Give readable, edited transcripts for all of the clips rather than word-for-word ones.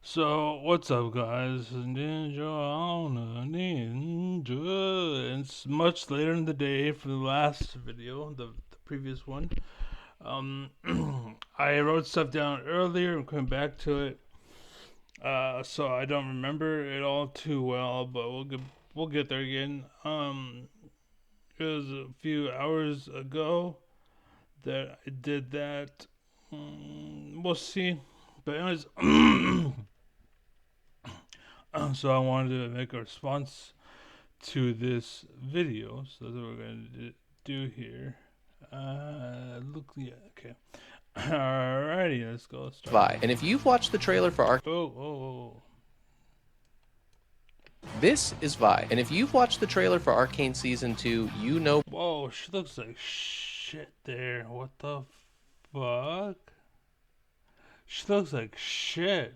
So, what's up, guys? Ninja on a Ninja. It's much later in the day from the last video, the previous one. Um, I wrote stuff down earlier and came back to it, so I don't remember it all too well, but we'll get there again. It was a few hours ago that I did that. We'll see. But anyways. So I wanted to make a response to this video. So that's what we're going to do here. Yeah, okay. Alrighty, let's go. Let's start. Vi. And if you've watched the trailer for This is Vi. And if you've watched the trailer for Arcane Season 2, you know... Whoa, she looks like shit there. What the fuck? She looks like shit.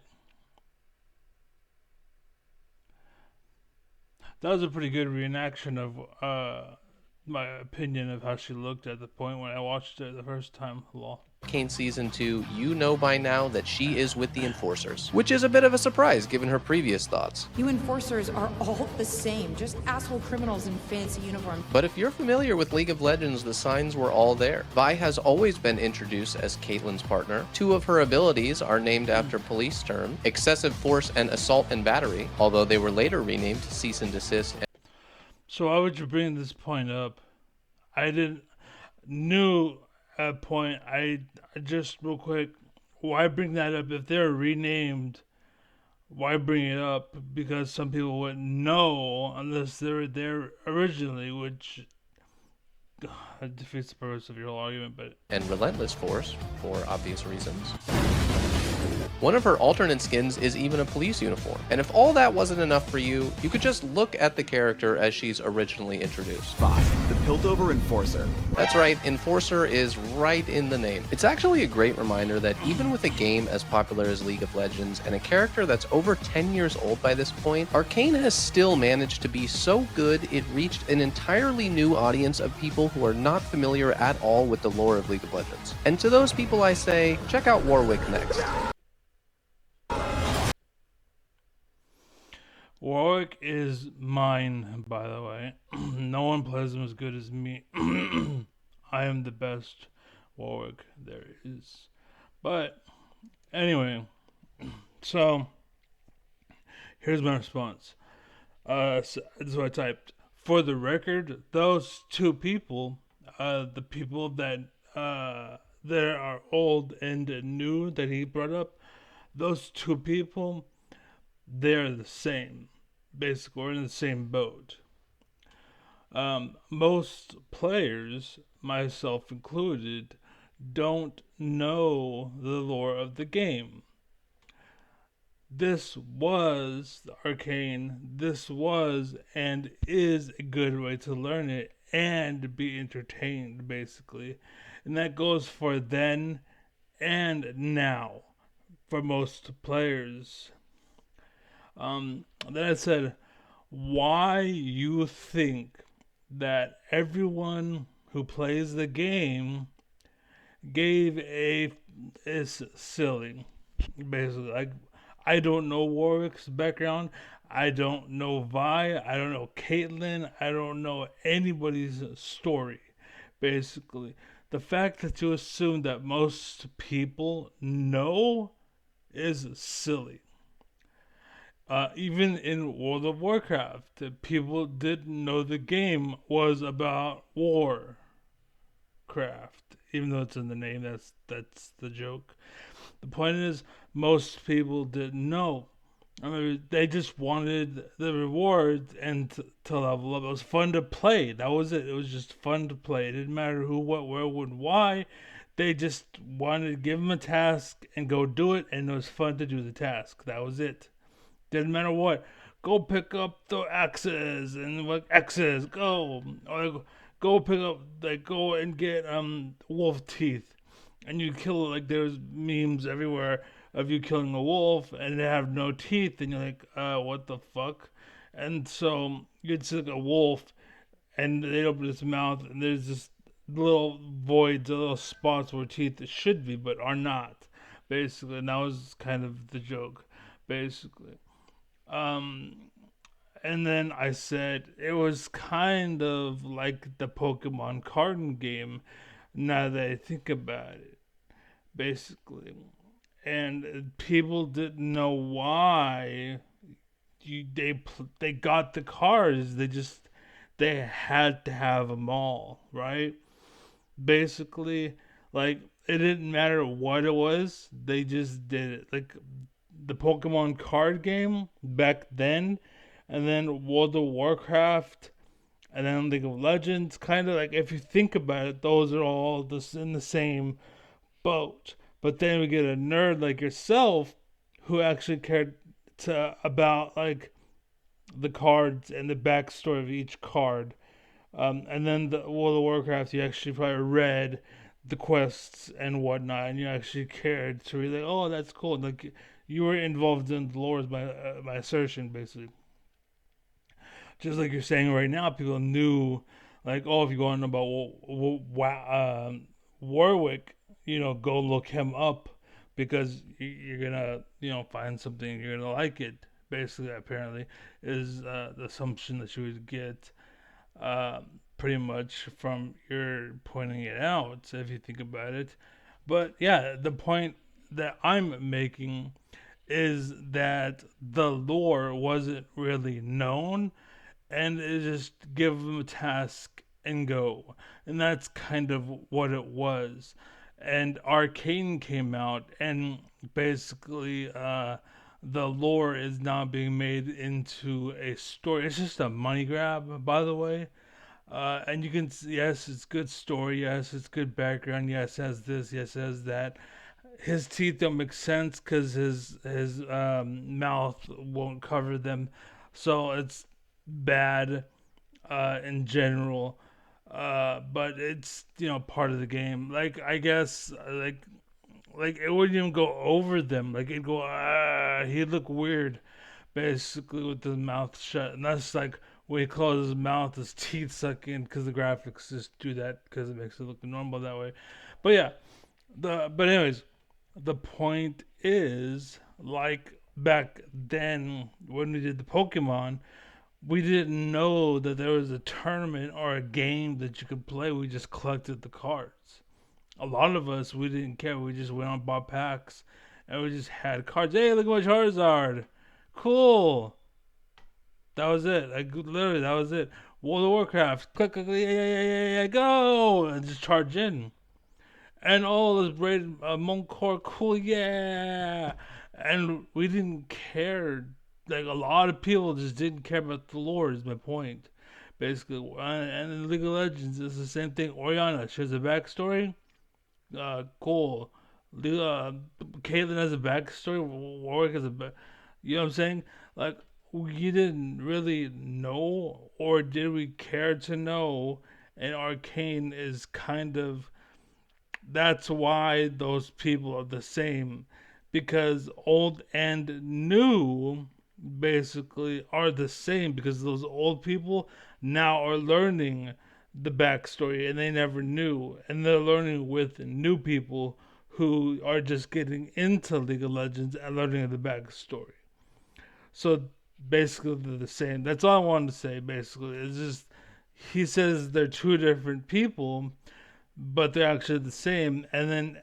That was a pretty good reenaction of my opinion of how she looked at the point when I watched it the first time. Lol. Arcane Season 2, you know by now that she is with the Enforcers, which is a bit of a surprise given her previous thoughts. You Enforcers are all the same, just asshole criminals in fancy uniforms. But if you're familiar with League of Legends, the signs were all there. Vi has always been introduced as Caitlyn's partner. Two of her abilities are named after police terms, Excessive Force and Assault and Battery, although they were later renamed to Cease and Desist. So why would you bring this point up? I didn't knew at a point. I just real quick. Why bring that up if they're renamed? Why bring it up? Because some people wouldn't know unless they were there originally, which defeats the purpose of your whole argument. But and Relentless Force, for obvious reasons. One of her alternate skins is even a police uniform. And if all that wasn't enough for you, you could just look at the character as she's originally introduced. 5. The Piltover Enforcer. That's right, Enforcer is right in the name. It's actually a great reminder that even with a game as popular as League of Legends and a character that's over 10 years old by this point, Arcane has still managed to be so good it reached an entirely new audience of people who are not familiar at all with the lore of League of Legends. And to those people I say, check out Warwick next. Warwick is mine, by the way. No one plays him as good as me. I am the best Warwick there is. But anyway, so here's my response. So this is what I typed. For the record, those two people, the people that are old and new that he brought up, those two people, they're the same. Basically, we're in the same boat. Most players, myself included, don't know the lore of the game. This was Arcane. This was and is a good way to learn it and be entertained, basically. And that goes for then and now for most players. Then I said, why you think that everyone who plays the game gave is silly. Basically, like, I don't know Warwick's background. I don't know Vi. I don't know Caitlyn. I don't know anybody's story. Basically, the fact that you assume that most people know is silly. Even in World of Warcraft, people didn't know the game was about Warcraft. Even though it's in the name, that's the joke. The point is, most people didn't know. I mean, they just wanted the rewards and to level up. It was fun to play. That was it. It was just fun to play. It didn't matter who, what, where, when, why. They just wanted to give them a task and go do it, and it was fun to do the task. That was it. Didn't matter what. Go pick up the axes and like X's. Go or go pick up go and get wolf teeth, and you kill it. Like there's memes everywhere of you killing a wolf and they have no teeth, and you're like, what the fuck? And so you'd see like a wolf, and they open its mouth, and there's just little voids, little spots where teeth should be but are not. Basically, and that was kind of the joke. basically. Um, and then I said it was kind of like the Pokemon card game. Now that I think about it, basically, and people didn't know why they got the cards. They had to have them all, right? Basically, like it didn't matter what it was, they just did it. Like the Pokemon card game back then, and then World of Warcraft, and then League of Legends. Kind of like if you think about it, those are all just in the same boat. But then we get a nerd like yourself who actually cared about like the cards and the backstory of each card. And then the World of Warcraft, you actually probably read the quests and whatnot, and you actually cared to read like, oh, that's cool. Like you were involved in the lore, is my assertion basically. Just like you're saying right now, people knew, like, oh, if you go on about Warwick, go look him up because you're gonna, find something you're gonna like it. Basically, apparently, is the assumption that you would get uh, pretty much from your pointing it out, if you think about it. But yeah, the point that I'm making is that the lore wasn't really known, and it just give them a task and go, and that's kind of what it was. And Arcane came out, and basically, the lore is now being made into a story. It's just a money grab, by the way. And you can, yes, it's good story. Yes, it's good background. Yes, it has this. Yes, it has that. His teeth don't make sense because his mouth won't cover them, so it's bad in general. But it's part of the game. Like I guess like it wouldn't even go over them. Like it'd go he'd look weird basically with his mouth shut, and that's like when he closes his mouth, his teeth suck in because the graphics just do that because it makes it look normal that way. But yeah, but anyways, the point is like back then when we did the Pokemon, we didn't know that there was a tournament or a game that you could play. We just collected the cards. A lot of us, we didn't care. We just went on bought packs and we just had cards. Hey, look at my Charizard. Cool. That was it. Like literally, that was it. World of Warcraft. Click, click, click, yeah, yeah, yeah, yeah, go, and just charge in. And all this braid Monkcore, cool, yeah. And we didn't care. Like a lot of people just didn't care about the lore. Is my point, basically. And in League of Legends, it's the same thing. Oriana, she has a backstory. Cool. Caitlyn has a backstory. Warwick has a back. You know what I'm saying? Like we didn't really know, or did we care to know? And Arcane is kind of that's why those people are the same, because old and new basically are the same, because those old people now are learning the backstory and they never knew, and they're learning with new people who are just getting into League of Legends and learning the backstory. So basically they're the same. That's all I wanted to say. Basically, it's just he says they're two different people, but they're actually the same. And then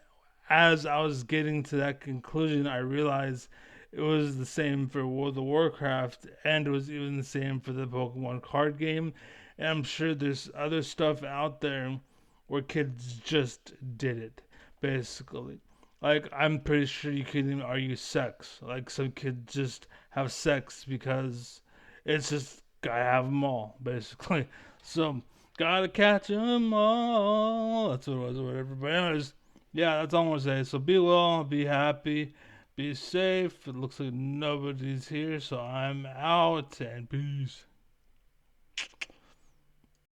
as I was getting to that conclusion, I realized it was the same for World of Warcraft, and it was even the same for the Pokemon card game. And I'm sure there's other stuff out there where kids just did it, basically. Like, I'm pretty sure you could even argue sex. Like, some kids just have sex because it's just gotta have them all, basically. So, gotta catch 'em all. That's what it was, or whatever. But anyways, yeah, that's all I'm gonna say. So be well, be happy, be safe. It looks like nobody's here, so I'm out and peace.